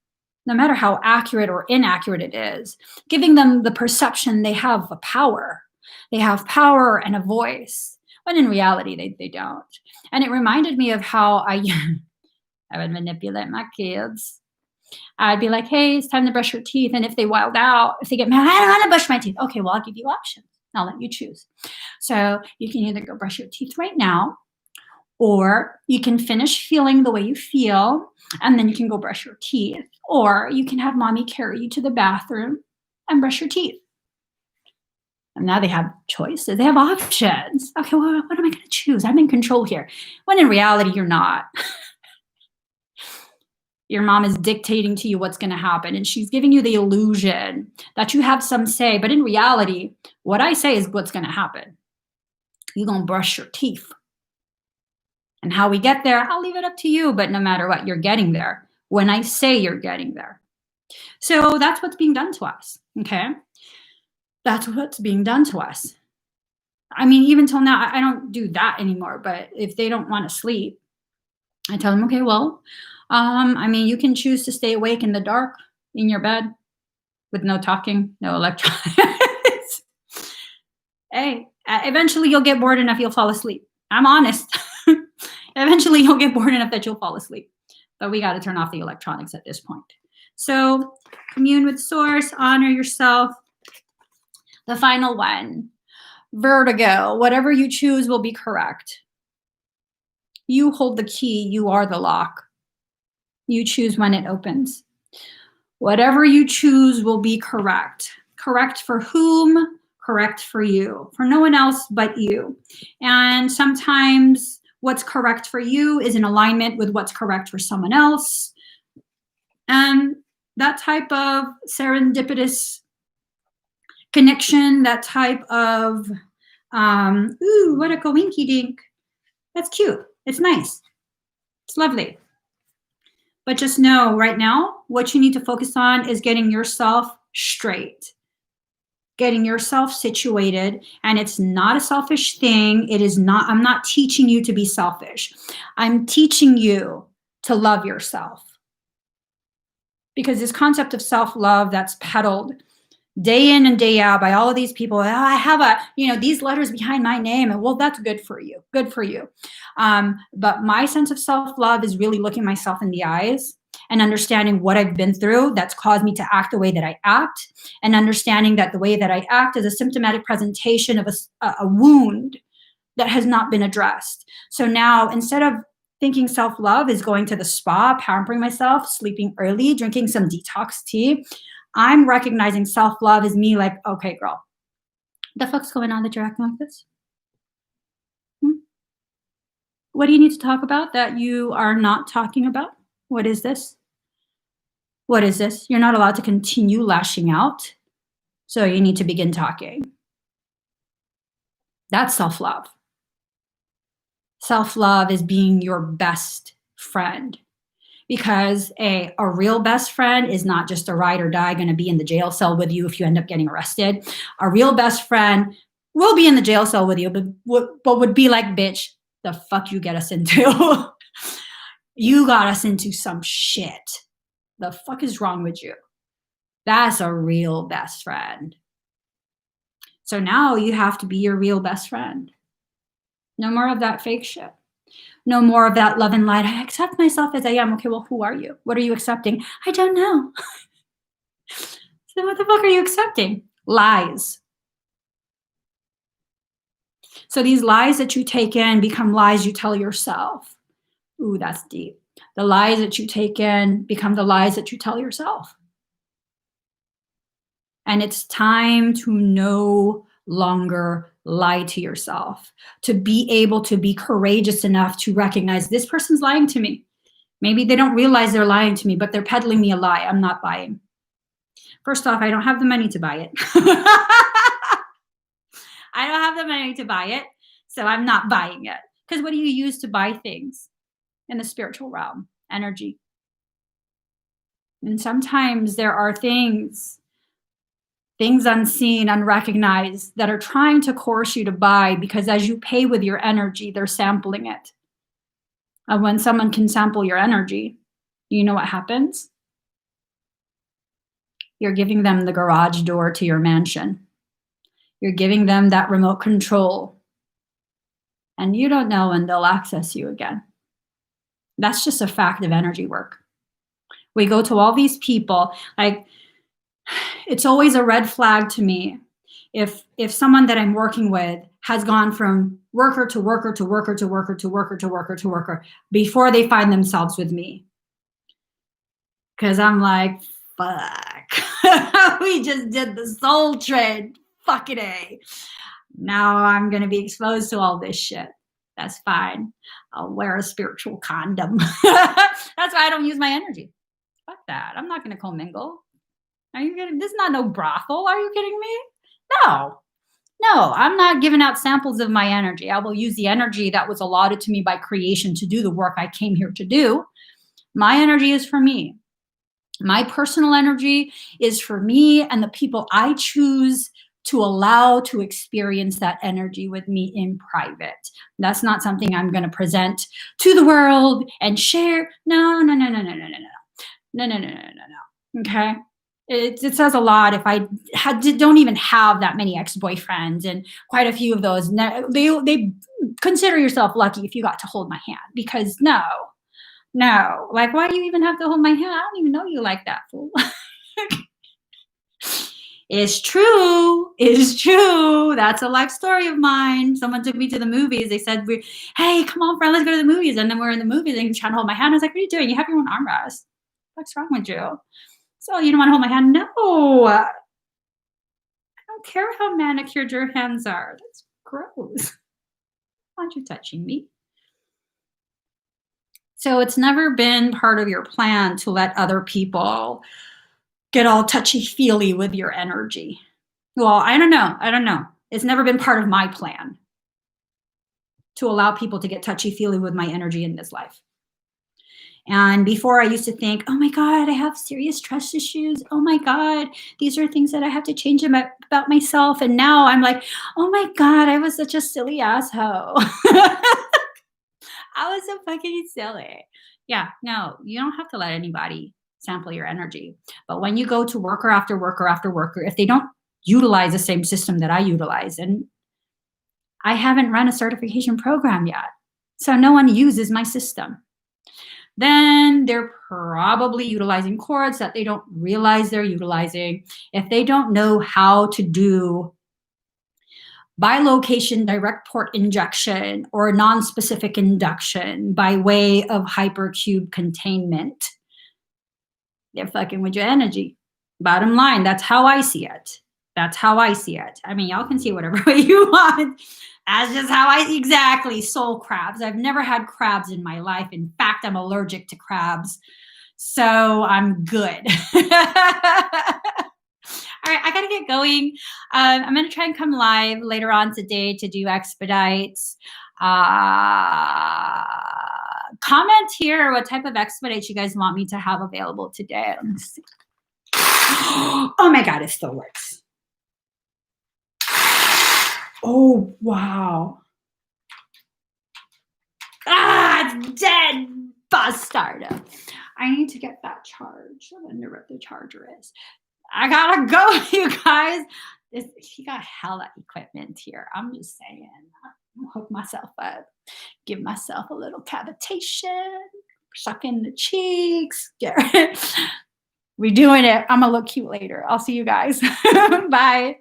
[SPEAKER 1] no matter how accurate or inaccurate it is, giving them the perception they have a power. They have power and a voice, when in reality, they don't. And it reminded me of how I would manipulate my kids. I'd be like, hey, it's time to brush your teeth. And if they wild out, if they get mad, I don't want to brush my teeth. Okay, well, I'll give you options. I'll let you choose. So you can either go brush your teeth right now, or you can finish feeling the way you feel, and then you can go brush your teeth. Or you can have mommy carry you to the bathroom and brush your teeth. And now they have choices. They have options. Okay, well, what am I going to choose? I'm in control here. When in reality, you're not. Your mom is dictating to you what's going to happen, and she's giving you the illusion that you have some say. But in reality, what I say is what's going to happen. You're going to brush your teeth. And how we get there, I'll leave it up to you. But no matter what, you're getting there when I say you're getting there. So that's what's being done to us, okay? That's what's being done to us. I mean, even till now, I don't do that anymore. But if they don't want to sleep, I tell them, okay, well, I mean, you can choose to stay awake in the dark in your bed with no talking, no electronics. Hey, eventually you'll get bored enough, you'll fall asleep. I'm honest. Eventually you'll get bored enough that you'll fall asleep. But we got to turn off the electronics at this point. So commune with source, honor yourself. The final one, vertigo. Whatever you choose will be correct. You hold the key. You are the lock. You choose when it opens. Whatever you choose will be correct. Correct for whom? Correct for you. For no one else but you. And sometimes what's correct for you is in alignment with what's correct for someone else. And that type of serendipitous connection, that type of, ooh, what a coinky dink. That's cute. It's nice. It's lovely. But just know right now, what you need to focus on is getting yourself straight, getting yourself situated. And it's not a selfish thing. It is not, I'm not teaching you to be selfish. I'm teaching you to love yourself. Because this concept of self-love that's peddled day in and day out by all of these people, I have these letters behind my name, and well, that's good for you. Good for you. But my sense of self-love is really looking myself in the eyes and understanding what I've been through that's caused me to act the way that I act, and understanding that the way that I act is a symptomatic presentation of a wound that has not been addressed. So now, instead of thinking self-love is going to the spa, pampering myself, sleeping early, drinking some detox tea, I'm recognizing self-love is me like, okay, girl, the fuck's going on that you're acting like this? What do you need to talk about that you are not talking about? What is this? What is this? You're not allowed to continue lashing out. So you need to begin talking. That's self-love. Self-love is being your best friend. Because a real best friend is not just a ride or die going to be in the jail cell with you if you end up getting arrested. A real best friend will be in the jail cell with you, but would be like, bitch, the fuck you get us into? You got us into some shit. The fuck is wrong with you? That's a real best friend. So now you have to be your real best friend. No more of that fake shit. No more of that love and light. I accept myself as I am. Okay, well, who are you? What are you accepting? I don't know. So what the fuck are you accepting? Lies. So these lies that you take in become lies you tell yourself. Ooh, that's deep. The lies that you take in become the lies that you tell yourself. And it's time to no longer lie to yourself, to be able to be courageous enough to recognize this person's lying to me. Maybe they don't realize they're lying to me, but they're peddling me a lie. I'm not buying. First off, I don't have the money to buy it. I don't have the money to buy it, so I'm not buying it. Because what do you use to buy things in the spiritual realm? Energy. And sometimes there are things unseen, unrecognized, that are trying to coerce you to buy, because as you pay with your energy, they're sampling it. And when someone can sample your energy, you know what happens? You're giving them the garage door to your mansion. You're giving them that remote control. And you don't know when they'll access you again. That's just a fact of energy work. We go to all these people, like, it's always a red flag to me if someone that I'm working with has gone from worker to worker to worker to worker to worker to worker to worker before they find themselves with me. Because I'm like, fuck. We just did the soul trade. Fucking A. Now I'm going to be exposed to all this shit. That's fine. I'll wear a spiritual condom. That's why I don't use my energy. Fuck that. I'm not going to commingle. Are you kidding? This is not no brothel. Are you kidding me? No, I'm not giving out samples of my energy. I will use the energy that was allotted to me by creation to do the work I came here to do. My energy is for me. My personal energy is for me and the people I choose to allow to experience that energy with me in private. That's not something I'm going to present to the world and share. No. Okay. It says a lot if I don't even have that many ex-boyfriends, and quite a few of those, they consider yourself lucky if you got to hold my hand, because no, like, why do you even have to hold my hand? I don't even know you like that, fool. It's true. That's a life story of mine. Someone took me to the movies. They said, hey, come on, friend, let's go to the movies. And then we're in the movies and you're trying to hold my hand. I was like, what are you doing? You have your own armrest. What's wrong with you? So you don't want to hold my hand? No. I don't care how manicured your hands are. That's gross. Why aren't you touching me? So it's never been part of your plan to let other people get all touchy-feely with your energy. Well, I don't know. It's never been part of my plan to allow people to get touchy-feely with my energy in this life. And before, I used to think, oh my God, I have serious trust issues. Oh my God, these are things that I have to change about myself. And now I'm like, oh my God, I was such a silly asshole. I was so fucking silly. Yeah, no, you don't have to let anybody sample your energy. But when you go to worker after worker after worker, if they don't utilize the same system that I utilize, and I haven't run a certification program yet, so no one uses my system, then they're probably utilizing cords that they don't realize they're utilizing. If they don't know how to do bilocation direct port injection or non-specific induction by way of hypercube containment, they're fucking with your energy. Bottom line, that's how I see it. I mean, y'all can see whatever way you want. That's just how exactly, soul crabs. I've never had crabs in my life. In fact, I'm allergic to crabs. So I'm good. All right, I got to get going. I'm going to try and come live later on today to do expedites. Comment here what type of expedites you guys want me to have available today. Let me see. Oh my God, it still works. Oh, wow. It's dead. Bastard. I need to get that charged. I wonder what the charger is. I gotta go, you guys. He got hella equipment here. I'm just saying. I'll hook myself up. Give myself a little cavitation. Suck in the cheeks. We're doing it. I'm gonna look cute later. I'll see you guys. Bye.